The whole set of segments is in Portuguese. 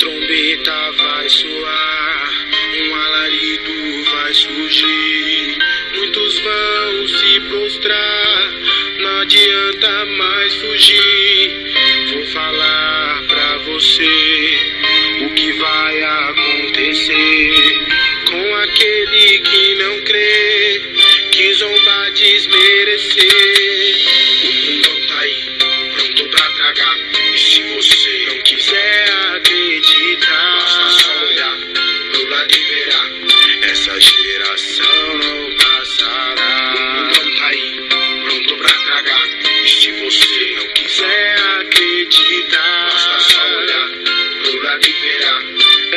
trombeta vai soar, um alarido vai surgir. Muitos vão se prostrar, não adianta mais fugir. Vou falar pra você o que vai acontecer com aquele que não crê, que zomba desmerecer. O mundo tá aí, pronto pra tragar, e se você não quiser acreditar, basta só olhar pro lado e verá, essa geração não passará. O mundo tá aí, pronto pra tragar, e se você não quiser acreditar, basta só olhar pro lado e verá,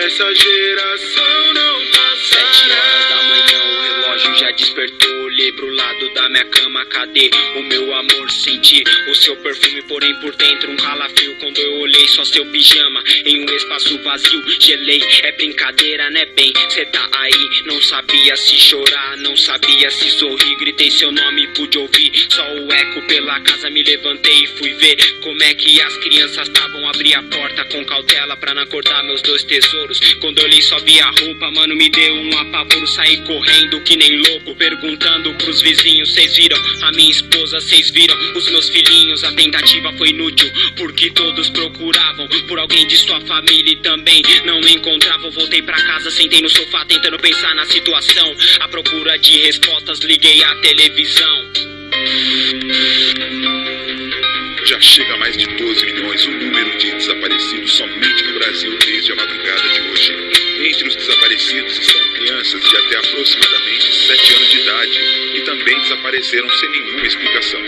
essa geração não passará. 7 horas da manhã, o relógio já despertou. Olhei pro lado da minha cama, cadê o meu amor? Senti o seu perfume, porém por dentro um calafrio. Quando eu olhei só seu pijama em um espaço vazio, gelei, é brincadeira né bem? Cê tá aí, não sabia se chorar, não sabia se sorrir. Gritei seu nome, pude ouvir só o eco pela casa. Me levantei e fui ver como é que as crianças estavam. Abri a porta com cautela pra não acordar meus dois tesouros. Quando eu olhei só vi a roupa, mano, me deu um apavoro. Saí correndo que nem louco, perguntando pros vizinhos: cês viram a minha esposa, cês viram os meus filhinhos? A tentativa foi inútil, porque todos procuravam por alguém de sua família e também não encontravam. Voltei pra casa, sentei no sofá tentando pensar na situação, à procura de respostas, liguei a televisão. Já chega a mais de 12 milhões o número de desaparecidos somente no Brasil desde a madrugada de hoje. Entre os desaparecidos estão crianças de até aproximadamente 7 anos de idade, que também desapareceram sem nenhuma explicação.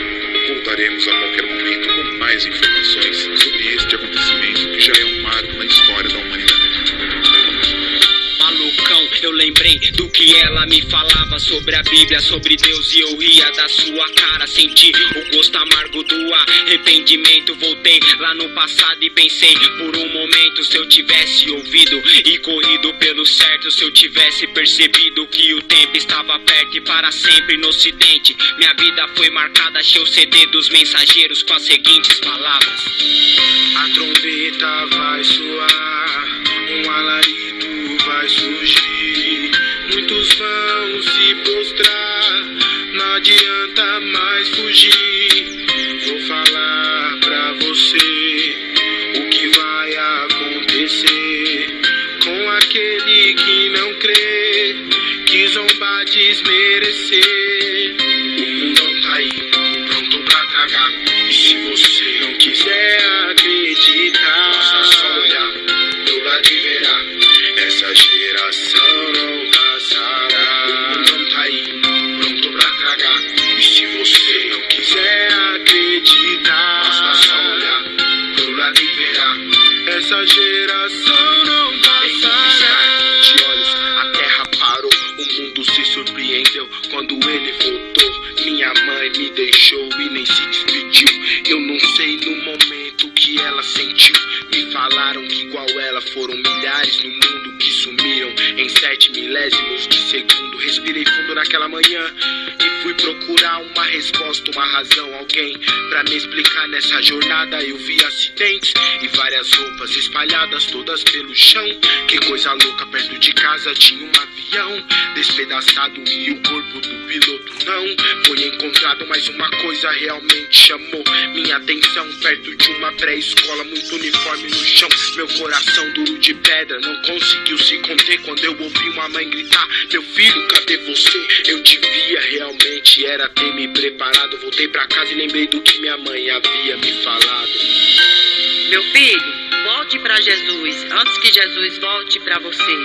Voltaremos a qualquer momento com mais informações sobre este acontecimento que já é um marco na história da humanidade. Malucão, eu lembrei do que ela me falava sobre a Bíblia, sobre Deus, e eu ria da sua cara. Senti o gosto amargo do arrependimento. Voltei lá no passado e pensei por um momento, se eu tivesse ouvido e corrido pelo certo, se eu tivesse percebido que o tempo estava perto e para sempre no ocidente. Minha vida foi marcada, achei o CD dos mensageiros com as seguintes palavras: a trombeta vai soar, um alarido vai surgir. Muitos vão se prostrar, não adianta mais fugir. Vou falar pra você o que vai acontecer com aquele que não crê, que zomba desmerecer. O mundo tá aí, pronto pra tragar, e se você não quiser acreditar, basta só olhar pro lado e verá, essa geração não passará. O mundo tá aí, pronto pra tragar, e se você não quiser acreditar, basta só olhar pro lado e verá, essa geração não passará. De olhos a terra parou, o mundo se surpreendeu quando ele voltou. Minha mãe me deixou e nem se despediu. Eu não sei no momento o que ela sentiu. Me falaram que igual ela foram milhares no mundo que sumiram em 7 milésimos de segundo. Respirei fundo naquela manhã e fui procurar uma resposta, uma razão, alguém pra me explicar. Nessa jornada eu vi acidentes e várias roupas espalhadas todas pelo chão. Que coisa louca, perto de casa tinha um avião despedaçado e o corpo do piloto não foi encontrado. Mas uma coisa realmente chamou minha atenção: perto de uma pré-escola, muito uniforme no chão. Meu coração duro de pedra não conseguiu se conter quando eu ouvi uma mãe gritar: meu filho, cadê você? Eu devia realmente era ter me preparado. Voltei pra casa e lembrei do que minha mãe havia me falado: meu filho, volte pra Jesus, antes que Jesus volte pra você.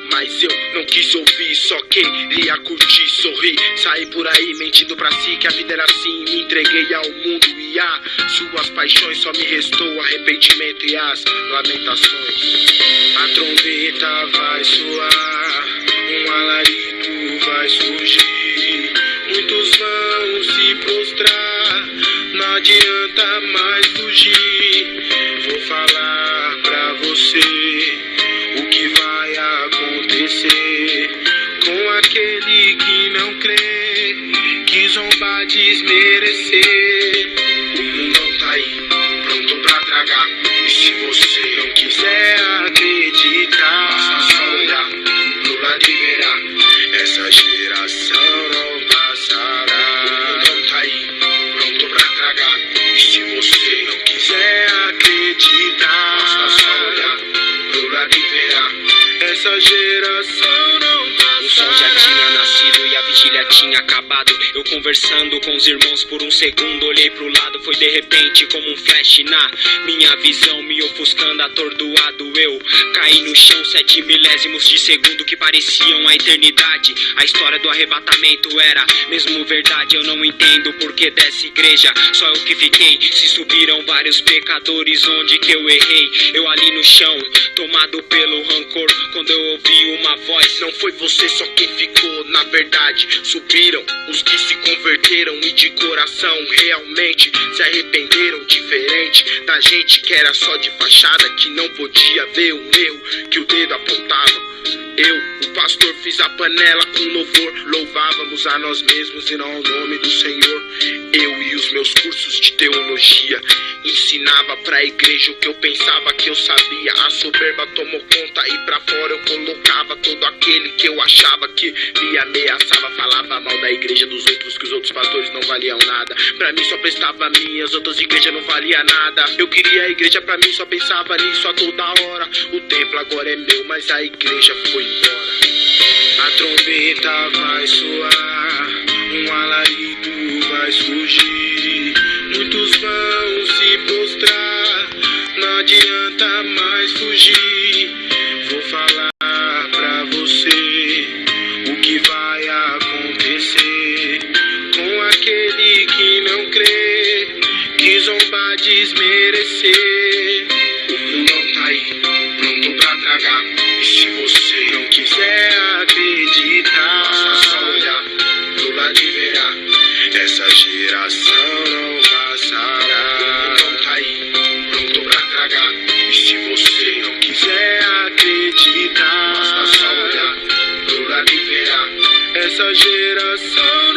Mas eu não quis ouvir, só queria curtir, sorrir. Saí por aí mentindo pra si que a vida era assim. Me entreguei ao mundo e a suas paixões. Só me restou arrependimento e as lamentações. A trombeta vai soar, um alarido vai surgir. Muitos vão se prostrar, não adianta mais fugir. Vou falar pra você o que vai acontecer com aquele que não crê, que zomba desmerecer. O mundo tá aí, pronto pra tragar, e se você não quiser pastilha tinha acabado. Eu conversando com os irmãos por um segundo, olhei pro lado, foi de repente como um flash na minha visão, me ofuscando, atordoado. Eu caí no chão, 7 milésimos de segundo que pareciam a eternidade. A história do arrebatamento era mesmo verdade. Eu não entendo o porquê dessa igreja, só eu que fiquei. Se subiram vários pecadores, onde que eu errei? Eu ali no chão, tomado pelo rancor, quando eu ouvi uma voz: não foi você só quem ficou, na verdade subiram os que se converteram e de coração realmente se arrependeram. Diferente da gente que era só de fachada, que não podia ver o erro que o dedo apontava. Eu, o pastor, fiz a panela com louvor, louvávamos a nós mesmos e não ao nome do Senhor. Eu e os meus cursos de teologia ensinava pra igreja o que eu pensava que eu sabia. A soberba tomou conta e pra fora eu colocava todo aquele que eu achava que me ameaçava. Falava mal da igreja dos outros, que os outros pastores não valiam nada. Pra mim só prestava a minha, as outras igrejas não valia nada. Eu queria a igreja pra mim, só pensava nisso a toda hora. O templo agora é meu, mas a igreja foi embora. A trombeta vai soar, um alarido vai surgir, muitos vão se prostrar, não adianta mais fugir. Vou falar pra você o que vai acontecer com aquele que não crê, que zomba desmerecer. O não tá aí, pronto pra tragar, e se você não quiser acreditar, basta só olhar pro lado e verá, essa geração não passará. O não tá aí, pronto pra tragar, e se você não quiser acreditar, basta só olhar pro lado e verá, essa geração